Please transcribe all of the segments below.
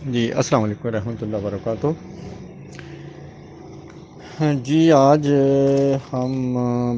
جی السلام علیکم ورحمۃ اللہ وبرکاتہ۔ ہاں جی، آج ہم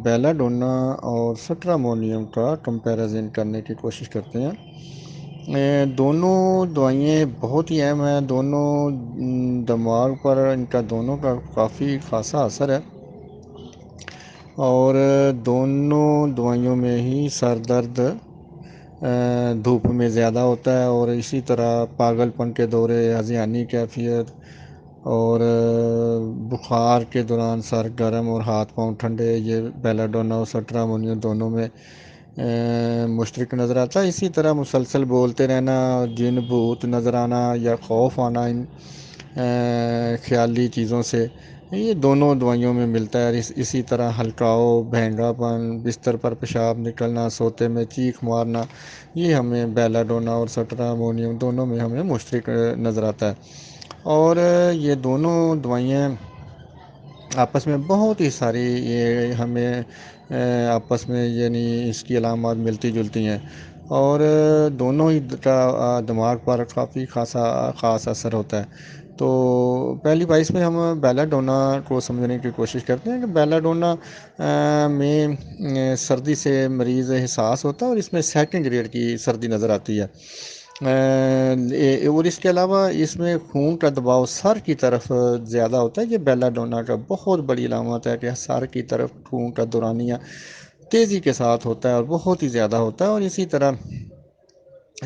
بیلا ڈونا اور سٹرامونیم کا کمپیریزن کرنے کی کوشش کرتے ہیں۔ دونوں دوائیں بہت ہی اہم ہیں، دونوں دماغ پر ان کا دونوں کا کافی خاصا اثر ہے، اور دونوں دوائیوں میں ہی سر درد دھوپ میں زیادہ ہوتا ہے، اور اسی طرح پاگل پن کے دورے، ہذیانی کیفیت اور بخار کے دوران سر گرم اور ہاتھ پاؤں ٹھنڈے، یہ بیلا ڈونا اور سٹرامونیم دونوں میں مشترک نظر آتا ہے۔ اسی طرح مسلسل بولتے رہنا، جن بھوت نظر آنا یا خوف آنا ان خیالی چیزوں سے، یہ دونوں دوائیوں میں ملتا ہے۔ اسی طرح ہلکاؤ، بھینگا پن، بستر پر پیشاب نکلنا، سوتے میں چیخ مارنا، یہ ہمیں بیلا ڈونا اور سٹرامونیم دونوں میں ہمیں مشترک نظر آتا ہے۔ اور یہ دونوں دوائیاں آپس میں بہت ہی ساری یہ ہمیں آپس میں یعنی اس کی علامات ملتی جلتی ہیں، اور دونوں ہی کا دماغ پر کافی خاص اثر ہوتا ہے۔ تو پہلی بار اس میں ہم بیلا ڈونا کو سمجھنے کی کوشش کرتے ہیں کہ بیلا ڈونا میں سردی سے مریض حساس ہوتا ہے، اور اس میں سیکنڈ گریڈ کی سردی نظر آتی ہے۔ اور اس کے علاوہ اس میں خون کا دباؤ سر کی طرف زیادہ ہوتا ہے۔ یہ بیلا ڈونا کا بہت بڑی علامت ہے کہ سر کی طرف خون کا دورانیہ تیزی کے ساتھ ہوتا ہے اور بہت ہی زیادہ ہوتا ہے، اور اسی طرح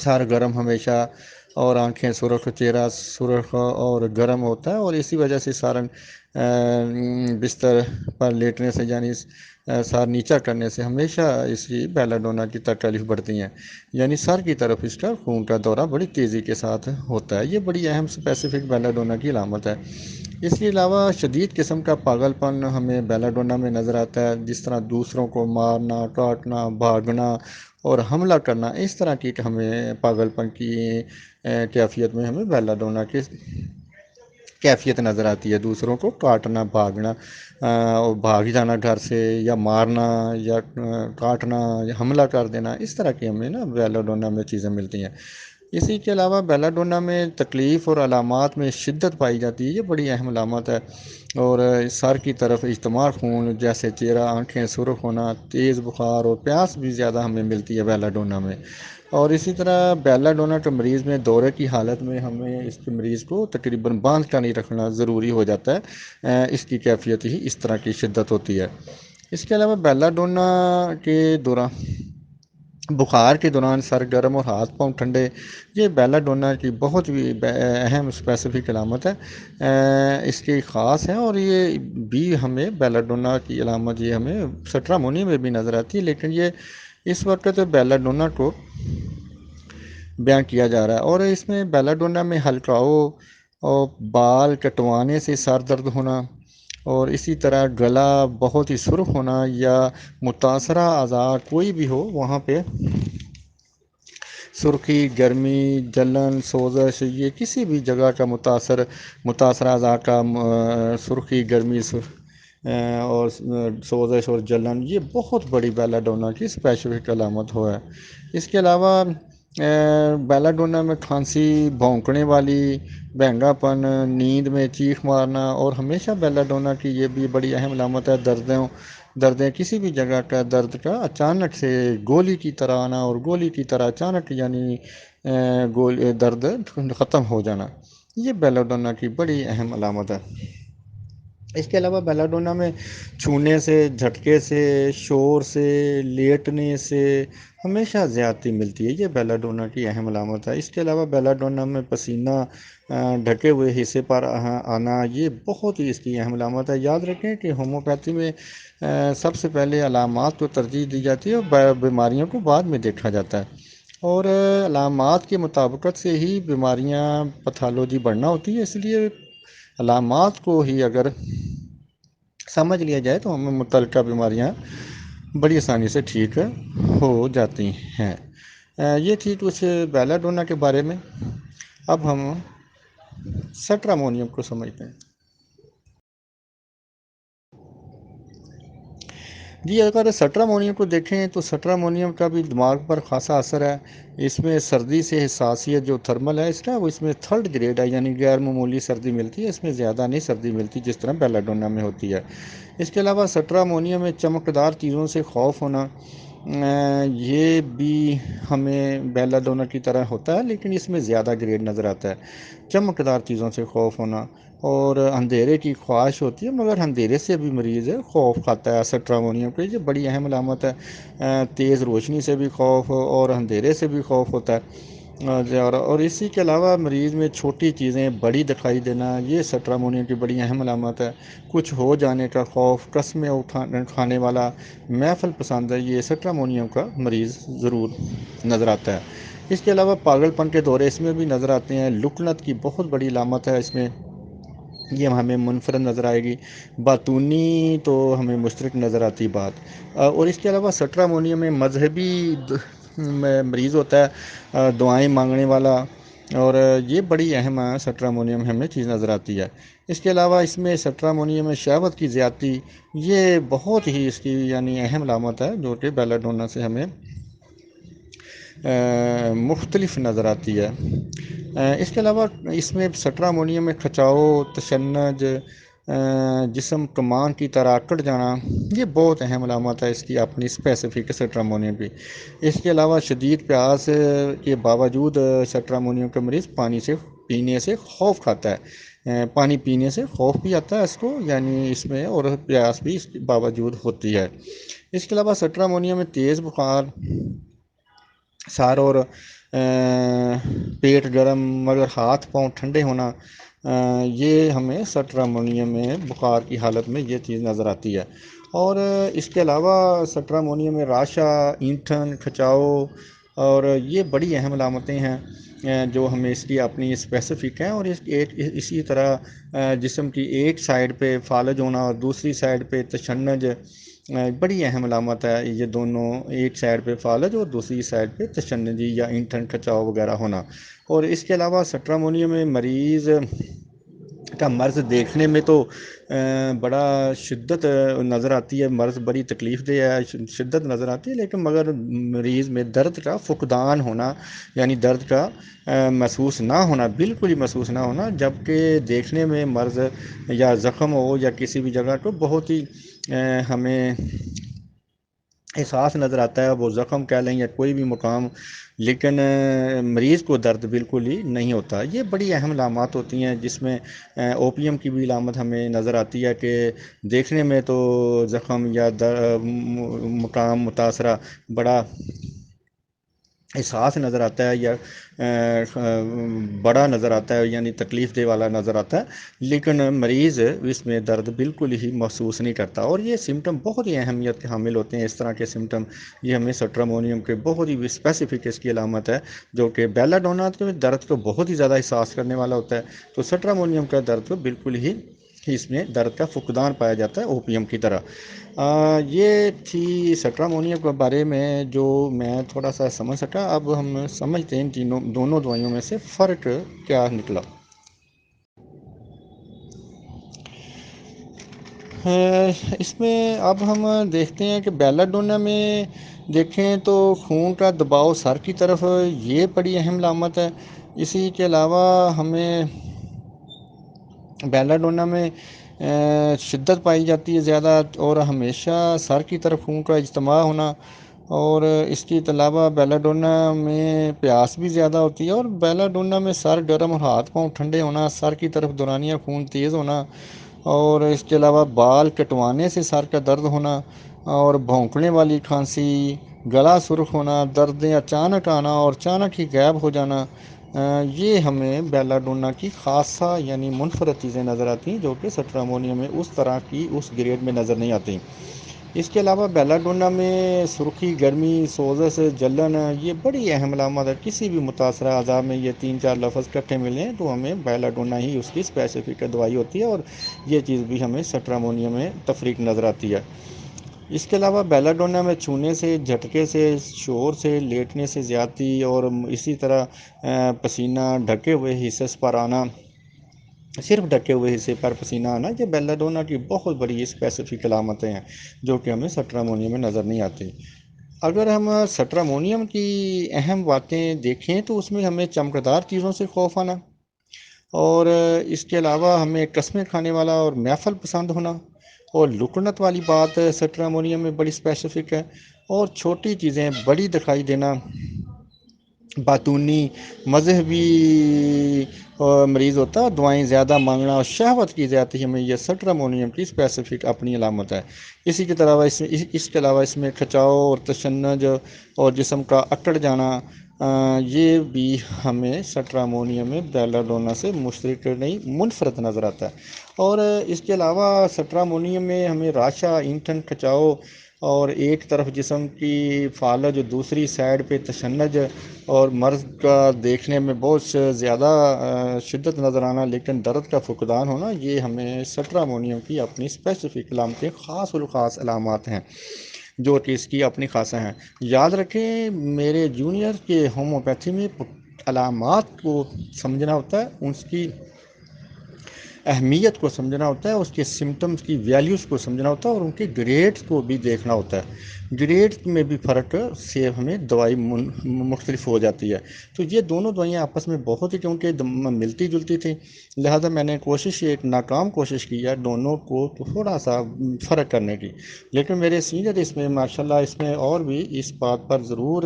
سر گرم ہمیشہ، اور آنکھیں سرخ، چہرہ سرخ اور گرم ہوتا ہے، اور اسی وجہ سے سارن بستر پر لیٹنے سے یعنی سر نیچا کرنے سے ہمیشہ اس کی بیلا ڈونا کی تکلیف بڑھتی ہیں، یعنی سر کی طرف اس کا خون کا دورہ بڑی تیزی کے ساتھ ہوتا ہے۔ یہ بڑی اہم اسپیسیفک بیلا ڈونا کی علامت ہے۔ اس کے علاوہ شدید قسم کا پاگل پن ہمیں بیلا ڈونا میں نظر آتا ہے، جس طرح دوسروں کو مارنا، کاٹنا، بھاگنا اور حملہ کرنا، اس طرح کی ہمیں پاگل پن کی کیفیت میں ہمیں بیلا ڈونا کی کیفیت نظر آتی ہے۔ دوسروں کو کاٹنا، بھاگنا، بھاگ جانا گھر سے، یا مارنا، یا کاٹنا، یا حملہ کر دینا، اس طرح کی ہمیں بیلا ڈونا میں چیزیں ملتی ہیں۔ اسی کے علاوہ بیلا ڈونا میں تکلیف اور علامات میں شدت پائی جاتی ہے، یہ بڑی اہم علامت ہے۔ اور سر کی طرف اجتماع خون جیسے چہرہ، آنکھیں سرخ ہونا، تیز بخار اور پیاس بھی زیادہ ہمیں ملتی ہے بیلا ڈونا میں۔ اور اسی طرح بیلا ڈونا کے مریض میں دورے کی حالت میں ہمیں اس کے مریض کو تقریباً باندھ کر نہیں رکھنا ضروری ہو جاتا ہے، اس کی کیفیت ہی اس طرح کی شدت ہوتی ہے۔ اس کے علاوہ بیلا ڈونا کے دوران بخار کے دوران سر گرم اور ہاتھ پاؤں ٹھنڈے، یہ بیلا ڈونا کی بہت ہی اہم اسپیسیفک علامت ہے، اس کی خاص ہے، اور یہ بھی ہمیں بیلا ڈونا کی علامت یہ ہمیں سٹرامونیم میں بھی نظر آتی ہے، لیکن یہ اس وقت بیلا ڈونا کو بیان کیا جا رہا ہے۔ اور اس میں بیلا ڈونا میں ہلکاؤ اور بال کٹوانے سے سر درد ہونا، اور اسی طرح گلا بہت ہی سرخ ہونا، یا متاثرہ اعضاء کوئی بھی ہو وہاں پہ سرخی، گرمی، جلن، سوزش، یہ کسی بھی جگہ کا متاثرہ اعضاء کا سرخی، گرمی اور سوزش اور جلن، یہ بہت بڑی بیلا ڈونا کی اسپیسیفک علامت ہے۔ اس کے علاوہ بیلا ڈونا میں کھانسی، بھونکنے والی، بھینگا پن، نیند میں چیخ مارنا، اور ہمیشہ بیلا ڈونا کی یہ بھی بڑی اہم علامت ہے دردیں کسی بھی جگہ کا درد کا اچانک سے گولی کی طرح آنا، اور گولی کی طرح اچانک یعنی درد ختم ہو جانا، یہ بیلا ڈونا کی بڑی اہم علامت ہے۔ اس کے علاوہ بیلا ڈونا میں چھونے سے، جھٹکے سے، شور سے، لیٹنے سے ہمیشہ زیادتی ملتی ہے، یہ بیلا ڈونا کی اہم علامت ہے۔ اس کے علاوہ بیلا ڈونا میں پسینہ ڈھکے ہوئے حصے پر آنا، یہ بہت ہی اس کی اہم علامت ہے۔ یاد رکھیں کہ ہومیوپیتھی میں سب سے پہلے علامات کو ترجیح دی جاتی ہے، اور بیماریوں کو بعد میں دیکھا جاتا ہے، اور علامات کے مطابقت سے ہی بیماریاں پیتھالوجی بڑھنا ہوتی ہے۔ اس لیے علامات کو ہی اگر سمجھ لیا جائے تو ہمیں متعلقہ بیماریاں بڑی آسانی سے ٹھیک ہو جاتی ہیں۔ یہ تھی کچھ بیلا ڈونا کے بارے میں۔ اب ہم سٹرامونیم کو سمجھتے ہیں۔ جی اگر سٹرامونیم کو دیکھیں تو سٹرامونیم کا بھی دماغ پر خاصا اثر ہے۔ اس میں سردی سے حساسیت جو تھرمل ہے اس کا، وہ اس میں تھرڈ گریڈ ہے، یعنی غیر معمولی سردی ملتی ہے، اس میں زیادہ نہیں سردی ملتی جس طرح بیلا ڈونا میں ہوتی ہے۔ اس کے علاوہ سٹرامونیم میں چمکدار چیزوں سے خوف ہونا، یہ بھی ہمیں بیلا ڈونا کی طرح ہوتا ہے لیکن اس میں زیادہ گریڈ نظر آتا ہے۔ چمکدار چیزوں سے خوف ہونا اور اندھیرے کی خواہش ہوتی ہے، مگر اندھیرے سے بھی مریض خوف کھاتا ہے سٹرامونیم پہ، یہ بڑی اہم علامت ہے۔ تیز روشنی سے بھی خوف اور اندھیرے سے بھی خوف ہوتا ہے۔ اور اسی کے علاوہ مریض میں چھوٹی چیزیں بڑی دکھائی دینا، یہ سٹرامونیم کی بڑی اہم علامت ہے۔ کچھ ہو جانے کا خوف، قسمیں کھانے والا محفل پسند ہے، یہ سٹرامونیم کا مریض ضرور نظر آتا ہے۔ اس کے علاوہ پاگل پن کے دورے اس میں بھی نظر آتے ہیں۔ لکنت کی بہت بڑی علامت ہے اس میں، یہ ہمیں منفرد نظر آئے گی۔ باتونی تو ہمیں مشترک نظر آتی بات۔ اور اس کے علاوہ سٹرامونیم میں مذہبی مریض ہوتا ہے، دعائیں مانگنے والا، اور یہ بڑی اہم سٹرامونیم ہمیں چیز نظر آتی ہے۔ اس کے علاوہ اس میں سٹرامونیم میں شہوت کی زیادتی، یہ بہت ہی اس کی یعنی اہم علامت ہے جو کہ بیلا ڈونا سے ہمیں مختلف نظر آتی ہے۔ اس کے علاوہ اس میں سٹرامونیم میں کھچاؤ، تشنج، جسم کمان کی طرح کٹ جانا، یہ بہت اہم علامت ہے اس کی اپنی اسپیسیفک سٹرامونیم کی۔ اس کے علاوہ شدید پیاس کے باوجود سٹرامونیم کا مریض پانی سے پینے سے خوف کھاتا ہے، پانی پینے سے خوف بھی آتا ہے اس کو، یعنی اس میں اور پیاس بھی اس کے باوجود ہوتی ہے۔ اس کے علاوہ سٹرامونیم میں تیز بخار، سار اور پیٹ گرم مگر ہاتھ پاؤں ٹھنڈے ہونا، یہ ہمیں سٹرامونیم میں بخار کی حالت میں یہ چیز نظر آتی ہے۔ اور اس کے علاوہ سٹرامونیم میں راشا، اینٹھن، کھچاؤ، اور یہ بڑی اہم علامتیں ہیں جو ہمیں اس کی اپنی اسپیسیفک ہیں۔ اور اسی طرح جسم کی ایک سائڈ پہ فالج ہونا اور دوسری سائڈ پہ تشنج، بڑی اہم علامت ہے یہ دونوں، ایک سائڈ پہ فالج اور دوسری سائڈ پہ تشنجی یا اینٹھن کھچاؤ وغیرہ ہونا۔ اور اس کے علاوہ سٹرامونیم میں مریض کا مرض دیکھنے میں تو بڑا شدت نظر آتی ہے، مرض بڑی تکلیف دہ ہے، شدت نظر آتی ہے، لیکن مگر مریض میں درد کا فقدان ہونا، یعنی درد کا محسوس نہ ہونا، بالکل ہی محسوس نہ ہونا، جبکہ دیکھنے میں مرض یا زخم ہو یا کسی بھی جگہ کو بہت ہی ہمیں احساس نظر آتا ہے، وہ زخم کہہ لیں یا کوئی بھی مقام، لیکن مریض کو درد بالکل ہی نہیں ہوتا۔ یہ بڑی اہم علامات ہوتی ہیں جس میں اوپیم کی بھی علامت ہمیں نظر آتی ہے کہ دیکھنے میں تو زخم یا مقام متاثرہ بڑا احساس نظر آتا ہے یا بڑا نظر آتا ہے، یعنی تکلیف دہ والا نظر آتا ہے، لیکن مریض اس میں درد بالکل ہی محسوس نہیں کرتا۔ اور یہ سمٹم بہت ہی اہمیت کے حامل ہوتے ہیں، اس طرح کے سمٹم، یہ ہمیں سٹرامونیم کے بہت ہی اسپیسیفک اس کی علامت ہے، جو کہ بیلا ڈونا کے درد کو بہت ہی زیادہ احساس کرنے والا ہوتا ہے، تو سٹرامونیم کا درد کو بالکل ہی اس میں درد کا فقدان پایا جاتا ہے اوپیم کی طرح۔ یہ تھی سٹرامونیم کے بارے میں جو میں تھوڑا سا سمجھ سکا۔ اب ہم سمجھتے ہیں ان دونوں دوائیوں میں سے فرق کیا نکلا۔ اس میں اب ہم دیکھتے ہیں کہ بیلا ڈونا میں دیکھیں تو خون کا دباؤ سر کی طرف، یہ بڑی اہم علامت ہے۔ اسی کے علاوہ ہمیں بیلا ڈونا میں شدت پائی جاتی ہے زیادہ، اور ہمیشہ سر کی طرف خون کا اجتماع ہونا، اور اس کے علاوہ بیلا ڈونا میں پیاس بھی زیادہ ہوتی ہے، اور بیلا ڈونا میں سر گرم اور ہاتھ پاؤں ٹھنڈے ہونا، سر کی طرف دورانیہ خون تیز ہونا، اور اس کے علاوہ بال کٹوانے سے سر کا درد ہونا، اور بھونکنے والی کھانسی، گلا سرخ ہونا، دردیں اچانک آنا اور اچانک ہی غائب ہو جانا، یہ ہمیں بیلا ڈونا کی خاصہ یعنی منفرد چیزیں نظر آتی ہیں جو کہ سٹرامونیم میں اس طرح کی اس گریڈ میں نظر نہیں آتی۔ اس کے علاوہ بیلا ڈونا میں سرخی، گرمی، سوزش، جلن، یہ بڑی اہم علامت ہے۔ کسی بھی متاثرہ اعضاء میں یہ 3-4 لفظ اکٹھے ملیں تو ہمیں بیلا ڈونا ہی اس کی اسپیسیفک دوائی ہوتی ہے، اور یہ چیز بھی ہمیں سٹرامونیم میں تفریق نظر آتی ہے۔ اس کے علاوہ بیلا ڈونا میں چھونے سے، جھٹکے سے، شور سے، لیٹنے سے زیادتی، اور اسی طرح پسینہ ڈھکے ہوئے حصے پر آنا، صرف ڈھکے ہوئے حصے پر پسینہ آنا، یہ بیلاڈونا کی بہت بڑی اسپیسیفک علامتیں ہیں جو کہ ہمیں سٹرامونیم میں نظر نہیں آتی۔ اگر ہم سٹرامونیم کی اہم باتیں دیکھیں تو اس میں ہمیں چمکدار چیزوں سے خوف آنا، اور اس کے علاوہ ہمیں قسمیں کھانے والا اور محفل پسند ہونا، اور لکنت والی بات سٹرامونیم میں بڑی اسپیسیفک ہے، اور چھوٹی چیزیں بڑی دکھائی دینا، باطونی مذہبی مریض ہوتا ہے اور دعائیں زیادہ مانگنا اور شہوت کی زیادتی میں، یہ سٹرامونیم کی اسپیسیفک اپنی علامت ہے۔ اسی کے علاوہ اس کے علاوہ اس میں کھچاؤ اور تشنج اور جسم کا اکڑ جانا، یہ بھی ہمیں سٹرامونیم میں بیلاڈونا سے مشترک نہیں، منفرد نظر آتا ہے۔ اور اس کے علاوہ سٹرامونیم میں ہمیں راشا، اینٹھن، کھچاؤ اور ایک طرف جسم کی فالج دوسری سائڈ پہ تشنج اور مرض کا دیکھنے میں بہت زیادہ شدت نظر آنا لیکن درد کا فقدان ہونا، یہ ہمیں سٹرامونیم کی اپنی اسپیسیفک علامتیں، خاص الخاص علامات ہیں جو کہ اس کی اپنی خاصہ ہیں۔ یاد رکھیں میرے جونیئر کے ہومیوپیتھی میں علامات کو سمجھنا ہوتا ہے، اس کی اہمیت کو سمجھنا ہوتا ہے، اس کے سمٹمز کی ویلیوز کو سمجھنا ہوتا ہے، اور ان کے گریڈز کو بھی دیکھنا ہوتا ہے۔ گریڈز میں بھی فرق سے ہمیں دوائی مختلف ہو جاتی ہے۔ تو یہ دونوں دوائیاں آپس میں بہت ہی کیونکہ ملتی جلتی تھیں، لہذا میں نے ایک ناکام کوشش کی ہے دونوں کو تھوڑا سا فرق کرنے کی، لیکن میرے سینئر اس میں ماشاءاللہ اس میں اور بھی اس بات پر ضرور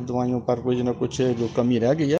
دوائیوں پر کچھ نہ کچھ جو کمی رہ گئی ہے